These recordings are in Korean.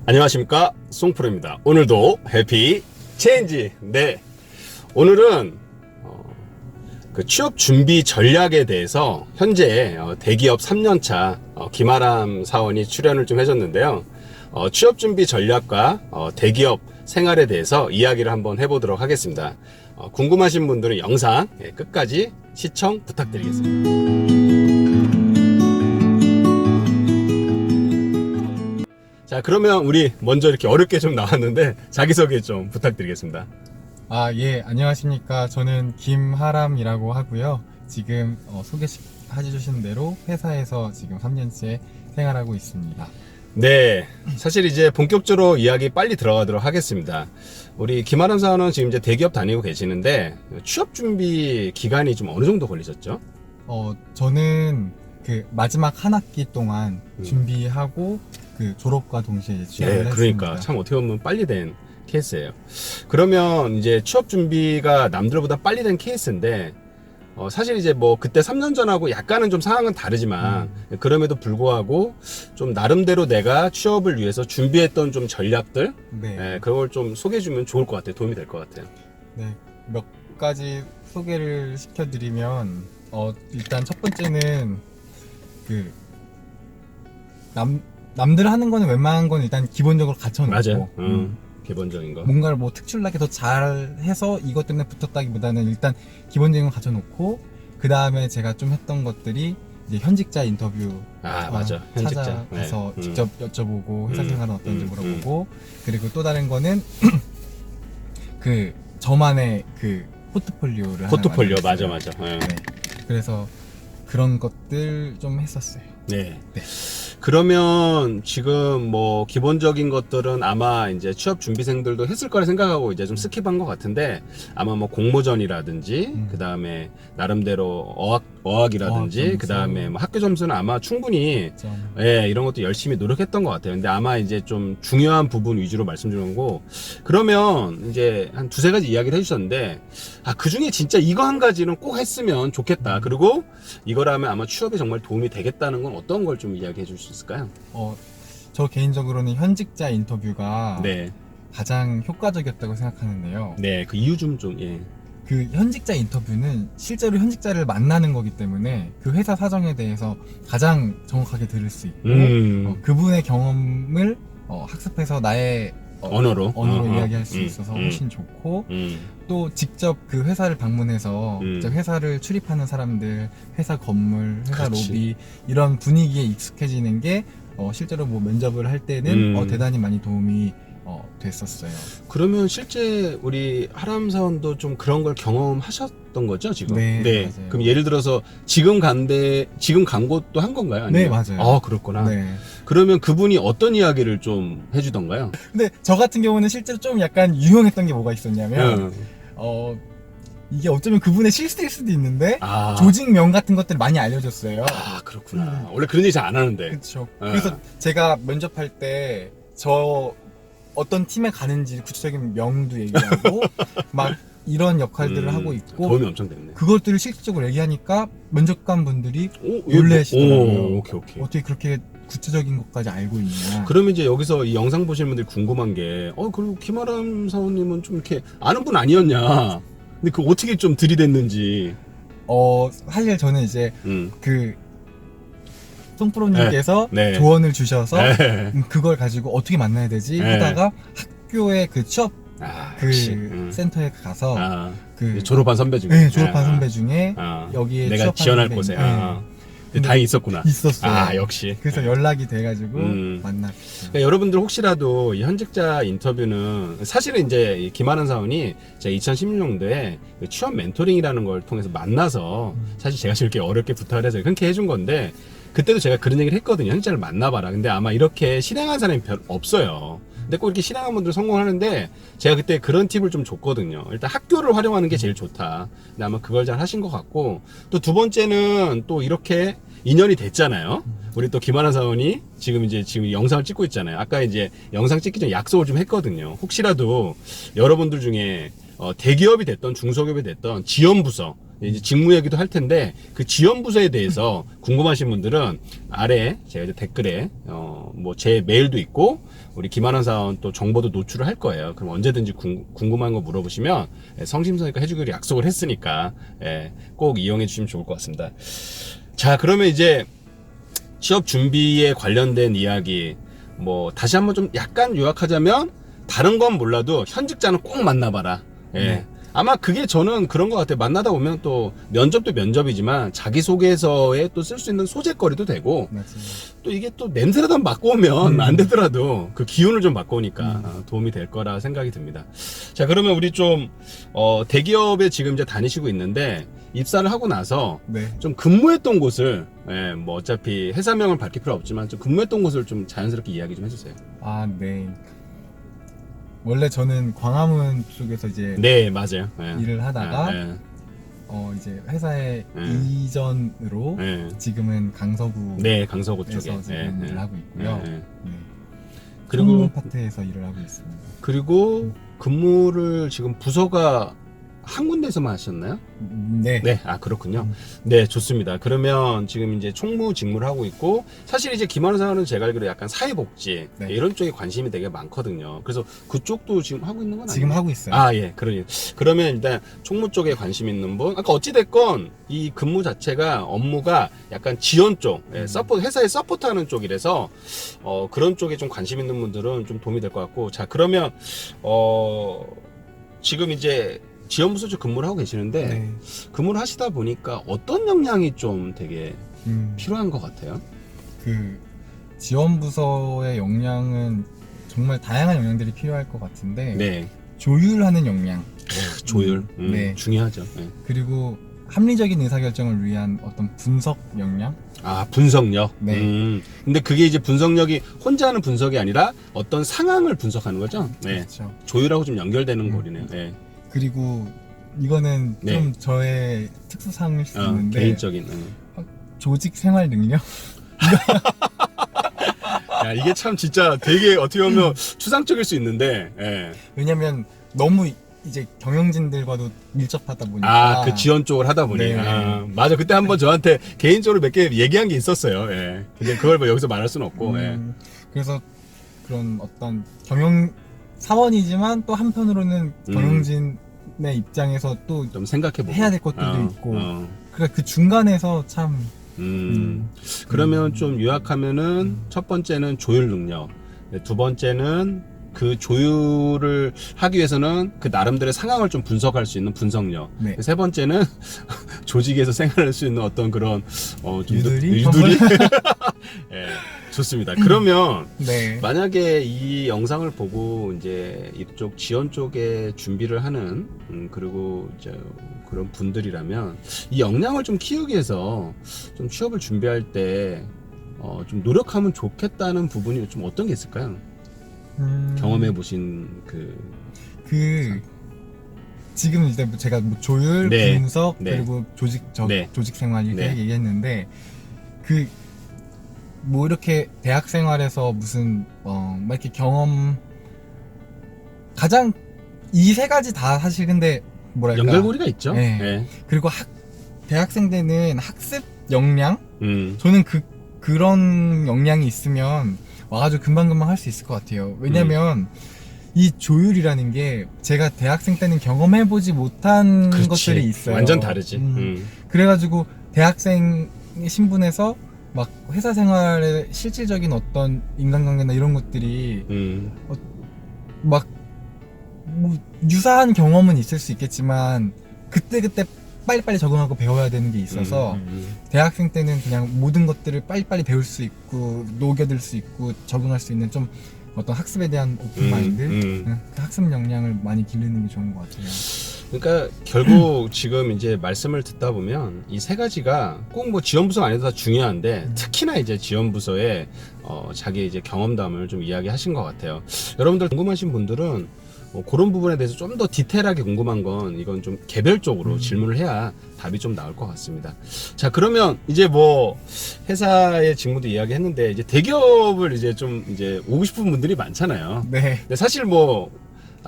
안녕하십니까, 송프로입니다. 오늘도 해피 체인지. 네, 오늘은 그 취업 준비 전략에 대해서 현재 대기업 3년차 김아람 사원이 출연을 좀 해줬는데요. 취업 준비 전략과 대기업 생활에 대해서 이야기를 한번 해보도록 하겠습니다. 궁금하신 분들은 영상 끝까지 시청 부탁드리겠습니다. 자, 그러면 우리 먼저 이렇게 어렵게 좀 나왔는데 자기소개 좀 부탁드리겠습니다. 예, 안녕하십니까. 저는 김하람이라고 하고요. 지금 소개해주신 대로 회사에서 지금 3년째 생활하고 있습니다. 네, 사실 이제 본격적으로 이야기 빨리 들어가도록 하겠습니다. 우리 김아람 사원은 지금 이제 대기업 다니고 계시는데 취업 준비 기간이 좀 어느 정도 걸리셨죠? 저는 그 마지막 한 학기 동안 준비하고 그 졸업과 동시에 취업을 했습니다. 그러니까 참 어떻게 보면 빨리 된 케이스예요. 그러면 이제 취업 준비가 남들보다 빨리 된 케이스인데 사실 이제 뭐 그때 3년 전하고 약간은 좀 상황은 다르지만 그럼에도 불구하고 좀 나름대로 내가 취업을 위해서 준비했던 좀 전략들 그걸 좀 소개해주면 좋을 것 같아요. 도움이 될 것 같아요. 네, 몇 가지 소개를 시켜드리면 일단 첫 번째는 그 남들 하는 거는 웬만한 건 일단 기본적으로 갖춰놓고 맞아요. 기본적인 거. 뭔가를 뭐 특출나게 더 잘해서 이것 때문에 붙었다기보다는 일단 기본적인 걸 갖춰놓고 그 다음에 제가 좀 했던 것들이 이제 현직자 인터뷰 맞아. 현직자. 찾아가서 네. 직접 여쭤보고 회사 생활은 어떤지 물어보고 그리고 또 다른 거는 그 저만의 그 포트폴리오를 포트폴리오 하나 맞아. 만들었어요. 네. 그래서 그런 것들 좀 했었어요. 네. 그러면 지금 뭐 기본적인 것들은 아마 이제 취업 준비생들도 했을 거라 생각하고 이제 좀 스킵한 것 같은데 아마 뭐 공모전이라든지 그 다음에 나름대로 어학이라든지 그 다음에 뭐 학교 점수는 아마 충분히 이런 것도 열심히 노력했던 것 같아요. 근데 아마 이제 좀 중요한 부분 위주로 말씀드리는 거고 그러면 이제 한 두세 가지 이야기를 해주셨는데 그 중에 진짜 이거 한 가지는 꼭 했으면 좋겠다. 그리고 이거라면 아마 취업에 정말 도움이 되겠다는 건 어떤 걸 좀 이야기해 줄 수 있을까요? 저 개인적으로는 현직자 인터뷰가 네. 가장 효과적이었다고 생각하는데요. 네, 그 이유 좀 그 현직자 인터뷰는 실제로 현직자를 만나는 거기 때문에 그 회사 사정에 대해서 가장 정확하게 들을 수 있고 그분의 경험을 학습해서 나의 언어로 이야기할 수 있어서 훨씬 좋고 또 직접 그 회사를 방문해서 직접 회사를 출입하는 사람들, 회사 건물, 회사 그렇지. 로비 이런 분위기에 익숙해지는 게 실제로 뭐 면접을 할 때는 대단히 많이 도움이 됐었어요. 그러면 실제 우리 하람 사원도 좀 그런 걸 경험하셨던 거죠, 지금? 네, 맞아요. 그럼 예를 들어서 지금 간 곳도 한 건가요? 아니면? 네, 맞아요. 그렇구나. 네. 그러면 그분이 어떤 이야기를 좀 해주던가요? 근데 저 같은 경우는 실제로 좀 약간 유용했던 게 뭐가 있었냐면 이게 어쩌면 그분의 실수일 수도 있는데 조직명 같은 것들 많이 알려줬어요. 그렇구나. 원래 그런 얘기 잘 안 하는데. 그렇죠. 그래서 제가 면접할 때 어떤 팀에 가는지 구체적인 명도 얘기하고 막 이런 역할들을 하고 있고 도움이 엄청 됐네. 그것들을 실질적으로 얘기하니까 면접관 분들이 놀라시더라고요. 오케이. 어떻게 그렇게 구체적인 것까지 알고 있냐. 그러면 이제 여기서 이 영상 보시는 분들이 궁금한 게 그리고 김아람 사원님은 좀 이렇게 아는 분 아니었냐. 근데 그 어떻게 좀 들이댔는지. 사실 저는 이제 그 송프로님께서 조언을 주셔서 그걸 가지고 어떻게 만나야 되지 하다가 학교에 그 취업 센터에 가서 그 졸업한 선배 중에 졸업한 선배 중에 여기에 내가 지원할 곳에 다행히 있었구나. 있었어요. 역시. 그래서 연락이 돼가지고 만났죠. 그러니까 여러분들 혹시라도 이 현직자 인터뷰는 사실은 이제 이 김아람 사원이 제가 2016년도에 취업 멘토링이라는 걸 통해서 만나서 사실 제가 이렇게 어렵게 부탁을 해서 그렇게 해준 건데 그때도 제가 그런 얘기를 했거든요. 현직자를 만나봐라. 근데 아마 이렇게 실행한 사람이 별 없어요. 근데 꼭 이렇게 실행한 분들 성공하는데 제가 그때 그런 팁을 좀 줬거든요. 일단 학교를 활용하는 게 제일 좋다. 근데 아마 그걸 잘 하신 것 같고 또 두 번째는 또 이렇게 인연이 됐잖아요. 우리 또 김아람 사원이 지금 영상을 찍고 있잖아요. 아까 이제 영상 찍기 전에 약속을 좀 했거든요. 혹시라도 여러분들 중에 대기업이 됐던 중소기업이 됐던 지원부서 이제 직무 얘기도 할 텐데 그 지원 부서에 대해서 궁금하신 분들은 아래 제가 이제 댓글에 뭐 제 메일도 있고 우리 김한원 사원 또 정보도 노출을 할 거예요. 그럼 언제든지 궁금한 거 물어보시면 성심성의껏 해주기로 약속을 했으니까 꼭 이용해 주시면 좋을 것 같습니다. 자, 그러면 이제 취업 준비에 관련된 이야기 뭐 다시 한번 좀 약간 요약하자면 다른 건 몰라도 현직자는 꼭 만나봐라. 네. 아마 그게 저는 그런 것 같아요. 만나다 보면 또 면접도 면접이지만 자기소개서에 또 쓸 수 있는 소재거리도 되고 맞아요. 또 이게 또 냄새라도 맡고 오면 안 되더라도 그 기운을 좀 맡고 오니까 도움이 될 거라 생각이 듭니다. 자, 그러면 우리 좀 대기업에 지금 이제 다니시고 있는데 입사를 하고 나서 네. 좀 근무했던 곳을 뭐 어차피 회사명을 밝힐 필요 없지만 좀 근무했던 곳을 좀 자연스럽게 이야기 좀 해주세요. 아, 네. 원래 저는 광화문 쪽에서 이제 네, 맞아요. 일을 하다가 네. 이제 회사의 네. 이전으로 네. 지금은 강서구에서 네, 강서구 쪽에 지금 일을 하고 있고요. 네. 네. 그리고 그리고 파트에서 일을 하고 있습니다. 그리고 근무를 지금 부서가 한 군데에서만 하셨나요? 네. 네, 아 그렇군요. 네, 좋습니다. 그러면 지금 이제 총무 직무를 하고 있고 사실 이제 김한원 사원은 제가 알기로 약간 사회복지 네. 이런 쪽에 관심이 되게 많거든요. 그래서 그쪽도 지금 하고 있는 건 아니에요? 지금 하고 있어요. 아, 예, 그러면 일단 총무 쪽에 관심 있는 분, 아까 어찌됐건 이 근무 자체가 업무가 약간 지원 쪽, 서포트, 회사에 서포트하는 쪽이라서 그런 쪽에 좀 관심 있는 분들은 좀 도움이 될 것 같고, 자, 그러면 지금 이제 지원부서 쪽 근무를 하고 계시는데 네. 근무를 하시다 보니까 어떤 역량이 좀 되게 음, 필요한 것 같아요? 그 지원부서의 역량은 정말 다양한 역량들이 필요할 것 같은데 네, 조율하는 역량, 조율, 네. 중요하죠. 네. 그리고 합리적인 의사결정을 위한 어떤 분석 역량. 아, 분석력. 네. 근데 그게 이제 분석력이 혼자 하는 분석이 아니라 어떤 상황을 분석하는 거죠. 네. 그렇죠. 조율하고 좀 연결되는 거리네요. 네. 그리고 이거는 네. 좀 저의 특수상일 수 있는데 개인적인. 조직 생활 능력. 야, 이게 참 진짜 되게 어떻게 보면 추상적일 수 있는데. 예. 왜냐면 너무 이제 경영진들과도 밀접하다 보니까. 아, 그 지원 쪽을 하다 보니. 네. 아, 맞아. 그때 한번 저한테 개인적으로 몇 개 얘기한 게 있었어요. 예. 근데 그걸 뭐 여기서 말할 수는 없고. 예. 그래서 그런 어떤 경영 사원이지만 또 한편으로는 경영진의 입장에서 또 좀 생각해보고. 해야 될 것들도 있고. 어. 그러니까 그 중간에서 참 그러면 좀 요약하면은 첫 번째는 조율 능력, 두 번째는 그 조율을 하기 위해서는 그 나름대로의 상황을 좀 분석할 수 있는 분석력. 네. 세 번째는 조직에서 생활할 수 있는 어떤 그런 좀 유두리? 예, 좋습니다. 그러면 네. 만약에 이 영상을 보고 이제 이쪽 지원 쪽에 준비를 하는 그리고 이제 그런 분들이라면 이 역량을 좀 키우기 위해서 좀 취업을 준비할 때 좀 노력하면 좋겠다는 부분이 좀 어떤 게 있을까요? 경험해 보신 지금 이제 제가 뭐 조율, 네. 분석, 네. 그리고 네. 조직 생활 이렇게 네. 얘기했는데 뭐 이렇게 대학 생활에서 무슨 막 이렇게 경험 가장 이 세 가지 다 사실 근데 뭐랄까 연결고리가 있죠. 네. 네. 그리고 대학생 때는 학습 역량 음. 저는 그런 역량이 있으면 와가지고 금방금방 할 수 있을 것 같아요. 왜냐면 이 조율이라는 게 제가 대학생 때는 경험해보지 못한 그렇지. 것들이 있어요. 완전 다르지. 그래가지고 대학생 신분에서 막 회사 생활의 실질적인 어떤 인간관계나 이런 것들이 막 뭐 유사한 경험은 있을 수 있겠지만 그때그때 빨리빨리 적응하고 배워야 되는 게 있어서 대학생 때는 그냥 모든 것들을 빨리빨리 배울 수 있고 녹여들 수 있고 적응할 수 있는 좀 어떤 학습에 대한 오픈마인드 그 학습 역량을 많이 기르는 게 좋은 것 같아요. 그러니까 결국 지금 이제 말씀을 듣다 보면 이 세 가지가 꼭 뭐 지원부서 안에도 다 중요한데 특히나 이제 지원부서에 자기 이제 경험담을 좀 이야기하신 것 같아요. 여러분들 궁금하신 분들은 그런 부분에 대해서 좀 더 디테일하게 궁금한 건 이건 좀 개별적으로 질문을 해야 답이 좀 나올 것 같습니다. 자, 그러면 이제 뭐 회사의 직무도 이야기했는데 이제 대기업을 이제 좀 이제 오고 싶은 분들이 많잖아요. 네. 근데 사실 뭐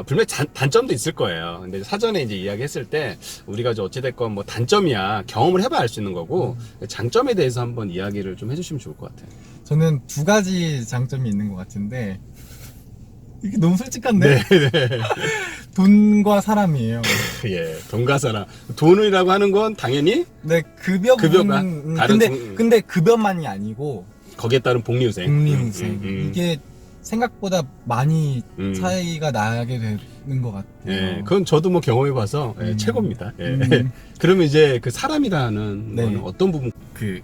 분명히 단점도 있을 거예요. 근데 사전에 이제 이야기했을 때 우리가 어찌됐건 뭐 단점이야 경험을 해봐야 알 수 있는 거고 장점에 대해서 한번 이야기를 좀 해주시면 좋을 것 같아요. 저는 두 가지 장점이 있는 것 같은데 이게 너무 솔직한데 네. 돈과 사람이에요. 예, 돈과 사람. 돈이라고 하는 건 당연히 네, 급여 급여가 부분 다른 근데 급여만이 아니고 거기에 따른 복리후생. 복리후생 이게 생각보다 많이 차이가 나게 되는 것 같아요. 예, 그건 저도 뭐 경험해봐서 예, 최고입니다. 예. 그러면 이제 그 사람이라는 네. 거는 어떤 부분? 그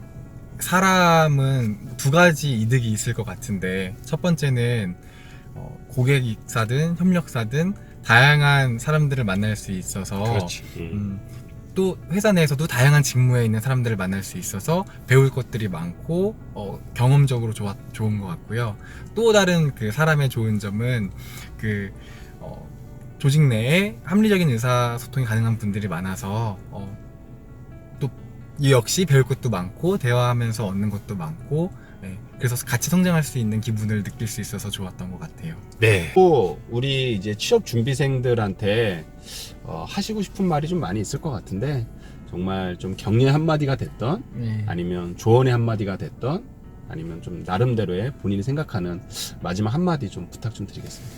사람은 두 가지 이득이 있을 것 같은데 첫 번째는 고객사든 협력사든 다양한 사람들을 만날 수 있어서 그렇지. 또 회사 내에서도 다양한 직무에 있는 사람들을 만날 수 있어서 배울 것들이 많고 경험적으로 좋은 것 같고요. 또 다른 그 사람의 좋은 점은 그 조직 내에 합리적인 의사소통이 가능한 분들이 많아서 또 역시 배울 것도 많고 대화하면서 얻는 것도 많고 네, 그래서 같이 성장할 수 있는 기분을 느낄 수 있어서 좋았던 것 같아요. 네. 또 우리 이제 취업 준비생들한테 하시고 싶은 말이 좀 많이 있을 것 같은데 정말 좀 격려의 한마디가 됐던 네. 아니면 조언의 한마디가 됐던 아니면 좀 나름대로의 본인이 생각하는 마지막 한마디 좀 부탁 좀 드리겠습니다.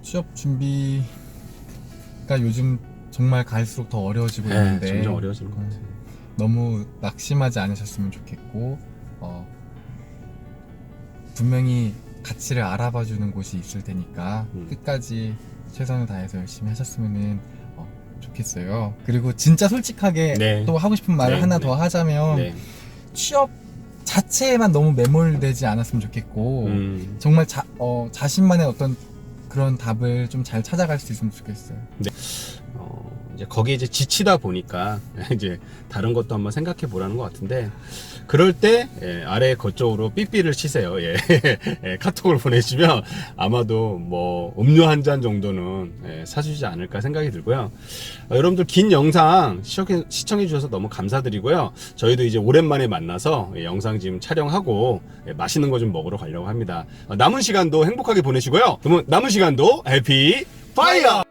취업 준비가 요즘 정말 갈수록 더 어려워지고 있는데 점점 어려워지는 것 같아요. 너무 낙심하지 않으셨으면 좋겠고 분명히 가치를 알아봐주는 곳이 있을 테니까 끝까지 최선을 다해서 열심히 하셨으면 좋겠어요. 그리고 진짜 솔직하게 네. 또 하고 싶은 말을 네, 하나 네. 더 하자면 네. 취업 자체에만 너무 매몰되지 않았으면 좋겠고 정말 자신만의 어떤 그런 답을 좀 잘 찾아갈 수 있으면 좋겠어요. 이제 거기에 이제 지치다 보니까 이제 다른 것도 한번 생각해 보라는 것 같은데 그럴 때 아래 거쪽으로 삐삐를 치세요. 예. 카톡을 보내주시면 아마도 뭐 음료 한 잔 정도는 사주지 않을까 생각이 들고요. 여러분들 긴 영상 시청해 주셔서 너무 감사드리고요. 저희도 이제 오랜만에 만나서 영상 지금 촬영하고 맛있는 거 좀 먹으러 가려고 합니다. 남은 시간도 행복하게 보내시고요. 그러면 남은 시간도 해피 파이어!